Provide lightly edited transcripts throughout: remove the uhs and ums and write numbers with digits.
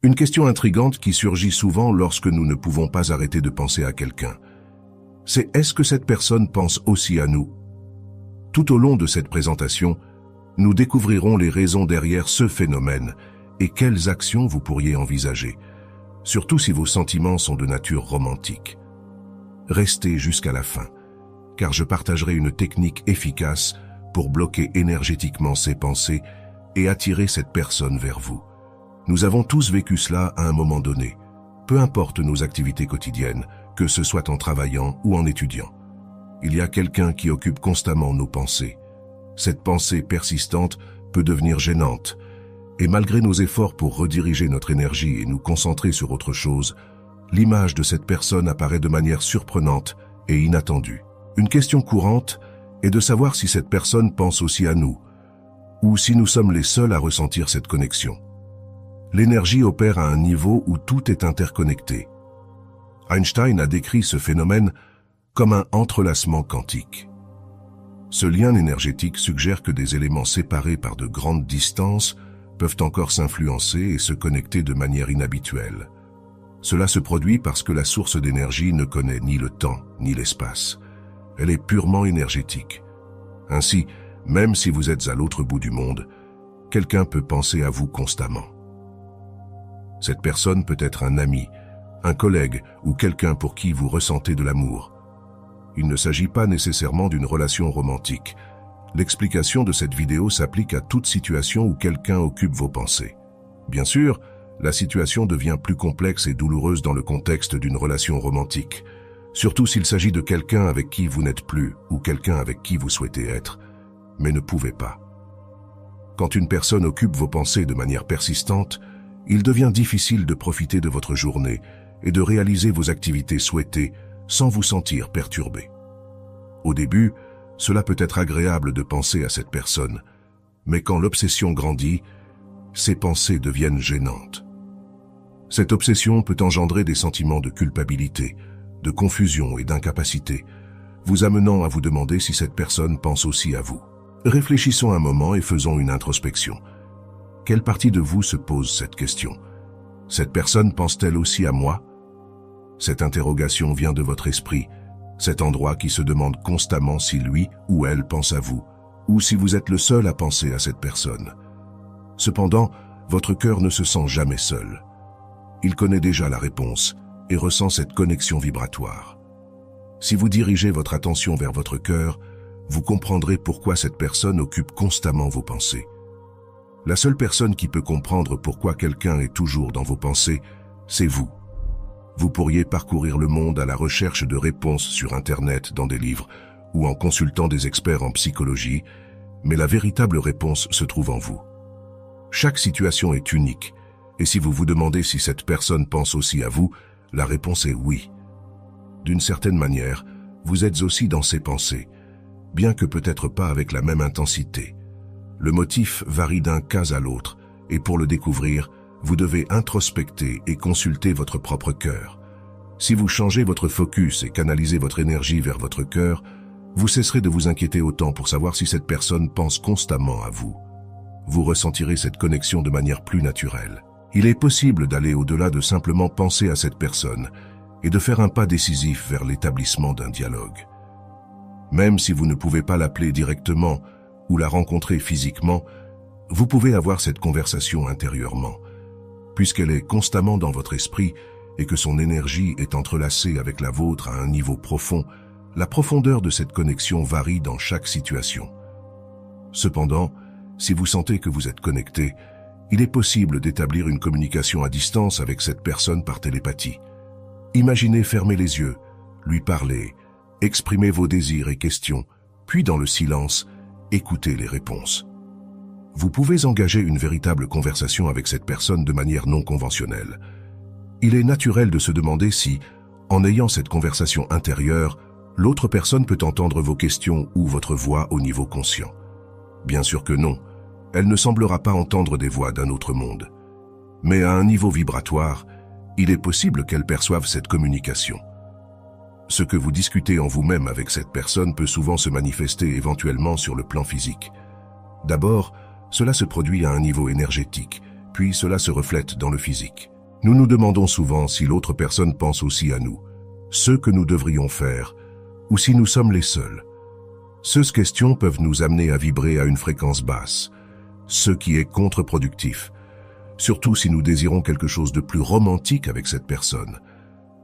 Une question intrigante qui surgit souvent lorsque nous ne pouvons pas arrêter de penser à quelqu'un. C'est est-ce que cette personne pense aussi à nous? Tout au long de cette présentation, nous découvrirons les raisons derrière ce phénomène et quelles actions vous pourriez envisager, surtout si vos sentiments sont de nature romantique. Restez jusqu'à la fin, car je partagerai une technique efficace pour bloquer énergétiquement ces pensées et attirer cette personne vers vous. Nous avons tous vécu cela à un moment donné, peu importe nos activités quotidiennes, que ce soit en travaillant ou en étudiant. Il y a quelqu'un qui occupe constamment nos pensées. Cette pensée persistante peut devenir gênante, et malgré nos efforts pour rediriger notre énergie et nous concentrer sur autre chose, l'image de cette personne apparaît de manière surprenante et inattendue. Une question courante est de savoir si cette personne pense aussi à nous, ou si nous sommes les seuls à ressentir cette connexion. L'énergie opère à un niveau où tout est interconnecté. Einstein a décrit ce phénomène comme un entrelacement quantique. Ce lien énergétique suggère que des éléments séparés par de grandes distances peuvent encore s'influencer et se connecter de manière inhabituelle. Cela se produit parce que la source d'énergie ne connaît ni le temps ni l'espace. Elle est purement énergétique. Ainsi, même si vous êtes à l'autre bout du monde, quelqu'un peut penser à vous constamment. Cette personne peut être un ami, un collègue ou quelqu'un pour qui vous ressentez de l'amour. Il ne s'agit pas nécessairement d'une relation romantique. L'explication de cette vidéo s'applique à toute situation où quelqu'un occupe vos pensées. Bien sûr, la situation devient plus complexe et douloureuse dans le contexte d'une relation romantique, surtout s'il s'agit de quelqu'un avec qui vous n'êtes plus ou quelqu'un avec qui vous souhaitez être, mais ne pouvez pas. Quand une personne occupe vos pensées de manière persistante, il devient difficile de profiter de votre journée et de réaliser vos activités souhaitées sans vous sentir perturbé. Au début, cela peut être agréable de penser à cette personne, mais quand l'obsession grandit, ces pensées deviennent gênantes. Cette obsession peut engendrer des sentiments de culpabilité, de confusion et d'incapacité, vous amenant à vous demander si cette personne pense aussi à vous. Réfléchissons un moment et faisons une introspection. Quelle partie de vous se pose cette question? Cette personne pense-t-elle aussi à moi? Cette interrogation vient de votre esprit, cet endroit qui se demande constamment si lui ou elle pense à vous, ou si vous êtes le seul à penser à cette personne. Cependant, votre cœur ne se sent jamais seul. Il connaît déjà la réponse et ressent cette connexion vibratoire. Si vous dirigez votre attention vers votre cœur, vous comprendrez pourquoi cette personne occupe constamment vos pensées. La seule personne qui peut comprendre pourquoi quelqu'un est toujours dans vos pensées, c'est vous. Vous pourriez parcourir le monde à la recherche de réponses sur Internet, dans des livres, ou en consultant des experts en psychologie, mais la véritable réponse se trouve en vous. Chaque situation est unique, et si vous vous demandez si cette personne pense aussi à vous, la réponse est oui. D'une certaine manière, vous êtes aussi dans ses pensées, bien que peut-être pas avec la même intensité. Le motif varie d'un cas à l'autre, et pour le découvrir, vous devez introspecter et consulter votre propre cœur. Si vous changez votre focus et canalisez votre énergie vers votre cœur, vous cesserez de vous inquiéter autant pour savoir si cette personne pense constamment à vous. Vous ressentirez cette connexion de manière plus naturelle. Il est possible d'aller au-delà de simplement penser à cette personne et de faire un pas décisif vers l'établissement d'un dialogue. Même si vous ne pouvez pas l'appeler directement ou la rencontrer physiquement, vous pouvez avoir cette conversation intérieurement. Puisqu'elle est constamment dans votre esprit et que son énergie est entrelacée avec la vôtre à un niveau profond, la profondeur de cette connexion varie dans chaque situation. Cependant, si vous sentez que vous êtes connecté, il est possible d'établir une communication à distance avec cette personne par télépathie. Imaginez fermer les yeux, lui parler, exprimer vos désirs et questions, puis dans le silence, écoutez les réponses. Vous pouvez engager une véritable conversation avec cette personne de manière non conventionnelle. Il est naturel de se demander si, en ayant cette conversation intérieure, l'autre personne peut entendre vos questions ou votre voix au niveau conscient. Bien sûr que non, elle ne semblera pas entendre des voix d'un autre monde. Mais à un niveau vibratoire, il est possible qu'elle perçoive cette communication. Ce que vous discutez en vous-même avec cette personne peut souvent se manifester éventuellement sur le plan physique. D'abord, cela se produit à un niveau énergétique, puis cela se reflète dans le physique. Nous nous demandons souvent si l'autre personne pense aussi à nous, ce que nous devrions faire, ou si nous sommes les seuls. Ces questions peuvent nous amener à vibrer à une fréquence basse, ce qui est contre-productif, surtout si nous désirons quelque chose de plus romantique avec cette personne.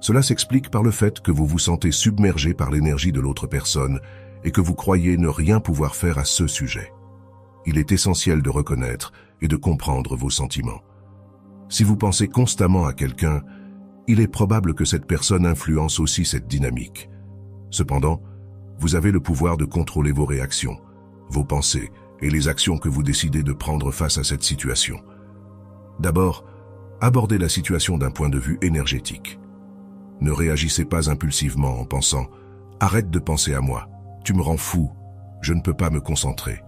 Cela s'explique par le fait que vous vous sentez submergé par l'énergie de l'autre personne et que vous croyez ne rien pouvoir faire à ce sujet. Il est essentiel de reconnaître et de comprendre vos sentiments. Si vous pensez constamment à quelqu'un, il est probable que cette personne influence aussi cette dynamique. Cependant, vous avez le pouvoir de contrôler vos réactions, vos pensées et les actions que vous décidez de prendre face à cette situation. D'abord, abordez la situation d'un point de vue énergétique. Ne réagissez pas impulsivement en pensant « Arrête de penser à moi, tu me rends fou, je ne peux pas me concentrer ».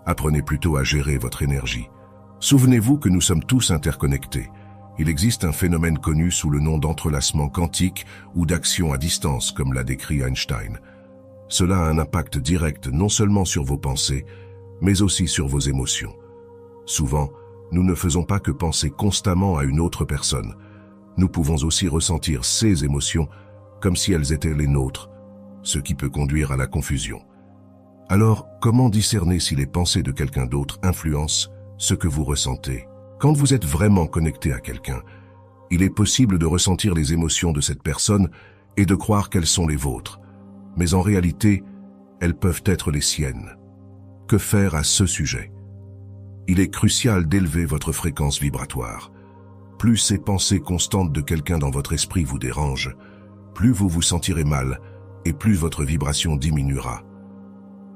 Apprenez plutôt à gérer votre énergie. Souvenez-vous que nous sommes tous interconnectés. Il existe un phénomène connu sous le nom d'entrelacement quantique ou d'action à distance, comme l'a décrit Einstein. Cela a un impact direct non seulement sur vos pensées, mais aussi sur vos émotions. Souvent, nous ne faisons pas que penser constamment à une autre personne. Nous pouvons aussi ressentir ces émotions comme si elles étaient les nôtres, ce qui peut conduire à la confusion. Alors, comment discerner si les pensées de quelqu'un d'autre influencent ce que vous ressentez? Quand vous êtes vraiment connecté à quelqu'un, il est possible de ressentir les émotions de cette personne et de croire qu'elles sont les vôtres. Mais en réalité, elles peuvent être les siennes. Que faire à ce sujet? Il est crucial d'élever votre fréquence vibratoire. Plus ces pensées constantes de quelqu'un dans votre esprit vous dérangent, plus vous vous sentirez mal et plus votre vibration diminuera.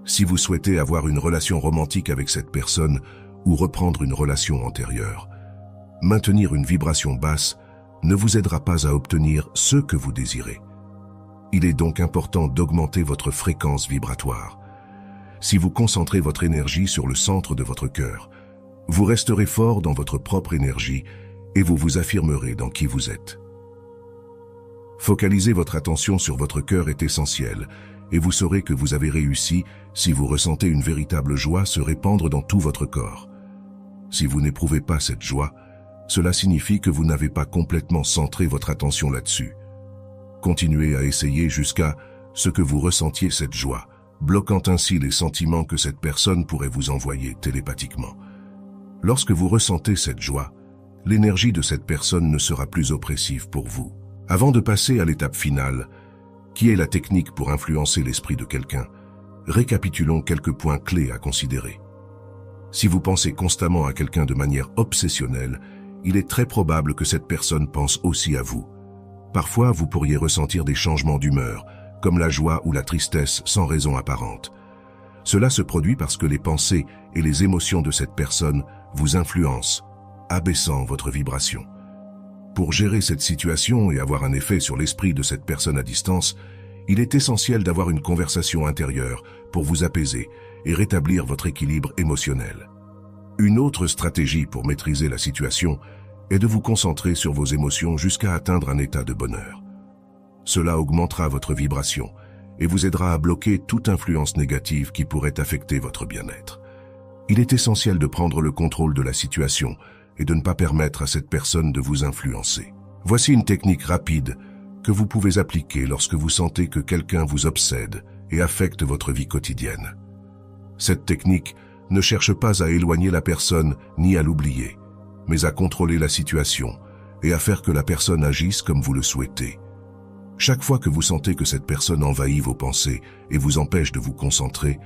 Si vous souhaitez avoir une relation romantique avec cette personne ou reprendre une relation antérieure, maintenir une vibration basse ne vous aidera pas à obtenir ce que vous désirez. Il est donc important d'augmenter votre fréquence vibratoire. Si vous concentrez votre énergie sur le centre de votre cœur, vous resterez fort dans votre propre énergie et vous vous affirmerez dans qui vous êtes. Focaliser votre attention sur votre cœur est essentiel et vous saurez que vous avez réussi si vous ressentez une véritable joie se répandre dans tout votre corps. Si vous n'éprouvez pas cette joie, cela signifie que vous n'avez pas complètement centré votre attention là-dessus. Continuez à essayer jusqu'à ce que vous ressentiez cette joie, bloquant ainsi les sentiments que cette personne pourrait vous envoyer télépathiquement. Lorsque vous ressentez cette joie, l'énergie de cette personne ne sera plus oppressive pour vous. Avant de passer à l'étape finale, qui est la technique pour influencer l'esprit de quelqu'un, récapitulons quelques points clés à considérer. Si vous pensez constamment à quelqu'un de manière obsessionnelle, il est très probable que cette personne pense aussi à vous. Parfois, vous pourriez ressentir des changements d'humeur, comme la joie ou la tristesse sans raison apparente. Cela se produit parce que les pensées et les émotions de cette personne vous influencent, abaissant votre vibration. Pour gérer cette situation et avoir un effet sur l'esprit de cette personne à distance, il est essentiel d'avoir une conversation intérieure pour vous apaiser et rétablir votre équilibre émotionnel. Une autre stratégie pour maîtriser la situation est de vous concentrer sur vos émotions jusqu'à atteindre un état de bonheur. Cela augmentera votre vibration et vous aidera à bloquer toute influence négative qui pourrait affecter votre bien-être. Il est essentiel de prendre le contrôle de la situation et de ne pas permettre à cette personne de vous influencer. Voici une technique rapide que vous pouvez appliquer lorsque vous sentez que quelqu'un vous obsède et affecte votre vie quotidienne. Cette technique ne cherche pas à éloigner la personne ni à l'oublier, mais à contrôler la situation et à faire que la personne agisse comme vous le souhaitez. Chaque fois que vous sentez que cette personne envahit vos pensées et vous empêche de vous concentrer,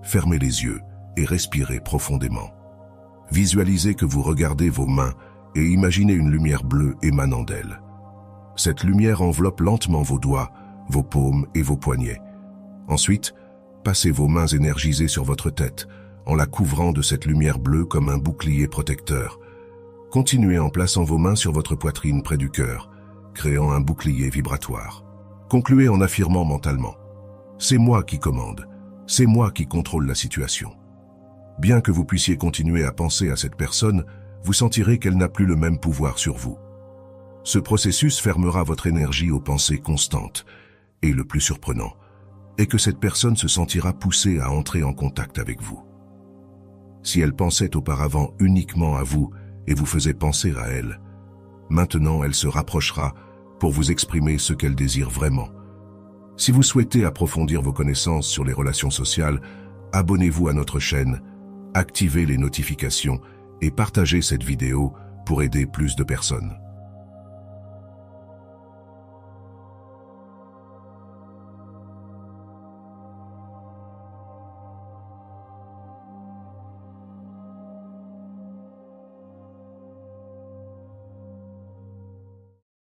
fermez les yeux et respirez profondément. Visualisez que vous regardez vos mains et imaginez une lumière bleue émanant d'elles. Cette lumière enveloppe lentement vos doigts, vos paumes et vos poignets. Ensuite, passez vos mains énergisées sur votre tête, en la couvrant de cette lumière bleue comme un bouclier protecteur. Continuez en plaçant vos mains sur votre poitrine près du cœur, créant un bouclier vibratoire. Concluez en affirmant mentalement « C'est moi qui commande, c'est moi qui contrôle la situation ». Bien que vous puissiez continuer à penser à cette personne, vous sentirez qu'elle n'a plus le même pouvoir sur vous. Ce processus fermera votre énergie aux pensées constantes, et le plus surprenant est que cette personne se sentira poussée à entrer en contact avec vous. Si elle pensait auparavant uniquement à vous et vous faisait penser à elle, Maintenant, elle se rapprochera pour vous exprimer ce qu'elle désire vraiment. Si vous souhaitez approfondir vos connaissances sur les relations sociales, abonnez-vous à notre chaîne, activez les notifications et partagez cette vidéo pour aider plus de personnes.